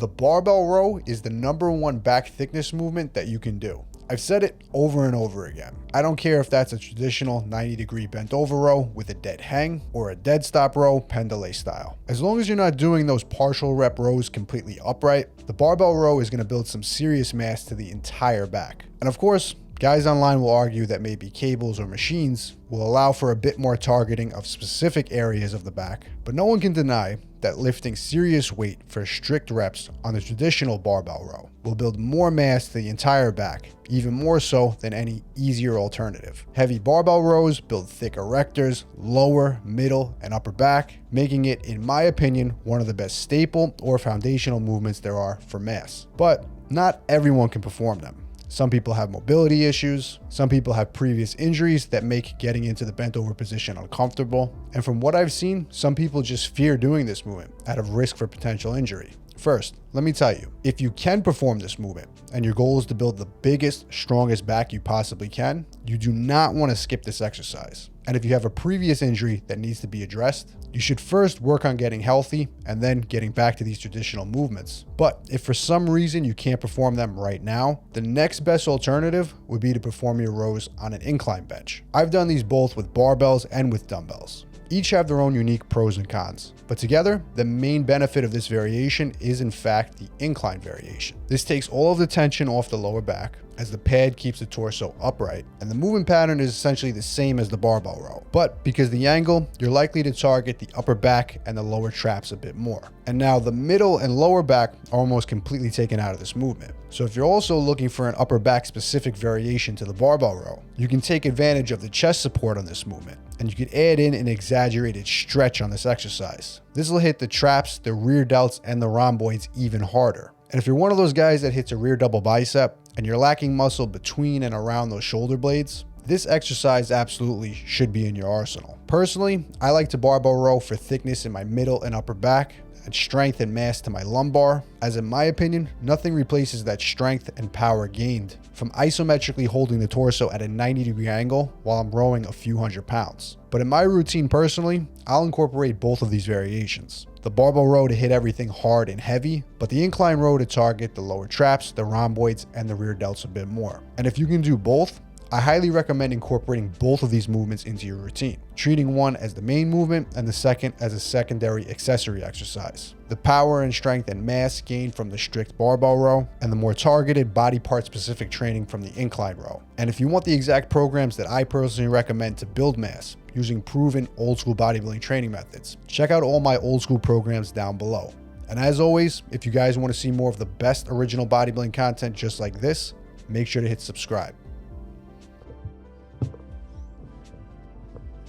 The barbell row is the #1 back thickness movement that you can do. I've said it over and over again. I don't care if that's a traditional 90-degree bent over row with a dead hang or a dead stop row pendulum style. As long as you're not doing those partial rep rows completely upright, the barbell row is going to build some serious mass to the entire back. And of course, guys online will argue that maybe cables or machines will allow for a bit more targeting of specific areas of the back, but no one can deny that lifting serious weight for strict reps on the traditional barbell row will build more mass to the entire back, even more so than any easier alternative. Heavy barbell rows build thick erectors, lower, middle, and upper back, making it, in my opinion, one of the best staple or foundational movements there are for mass. But not everyone can perform them. Some people have mobility issues. Some people have previous injuries that make getting into the bent over position uncomfortable. And from what I've seen, some people just fear doing this movement out of risk for potential injury. First, let me tell you, if you can perform this movement and your goal is to build the biggest, strongest back you possibly can, you do not want to skip this exercise. And if you have a previous injury that needs to be addressed, you should first work on getting healthy and then getting back to these traditional movements. But if for some reason you can't perform them right now, the next best alternative would be to perform your rows on an incline bench. I've done these both with barbells and with dumbbells. Each have their own unique pros and cons, but together, the main benefit of this variation is in fact the incline variation. This takes all of the tension off the lower back, as the pad keeps the torso upright, and the movement pattern is essentially the same as the barbell row. But because of the angle, you're likely to target the upper back and the lower traps a bit more. And now the middle and lower back are almost completely taken out of this movement. So if you're also looking for an upper back specific variation to the barbell row, you can take advantage of the chest support on this movement, and you can add in an exaggerated stretch on this exercise. This will hit the traps, the rear delts, and the rhomboids even harder. And if you're one of those guys that hits a rear double bicep and you're lacking muscle between and around those shoulder blades, this exercise absolutely should be in your arsenal. Personally, I like to barbell row for thickness in my middle and upper back and strength and mass to my lumbar, as in my opinion, nothing replaces that strength and power gained from isometrically holding the torso at a 90-degree angle while I'm rowing a few hundred pounds. But in my routine personally, I'll incorporate both of these variations. The barbell row to hit everything hard and heavy, but the incline row to target the lower traps, the rhomboids, and the rear delts a bit more. And if you can do both, I highly recommend incorporating both of these movements into your routine, treating one as the main movement and the second as a secondary accessory exercise. The power and strength and mass gained from the strict barbell row, and the more targeted body part specific training from the incline row. And if you want the exact programs that I personally recommend to build mass using proven old school bodybuilding training methods, check out all my old school programs down below. And as always, if you guys want to see more of the best original bodybuilding content just like this, make sure to hit subscribe.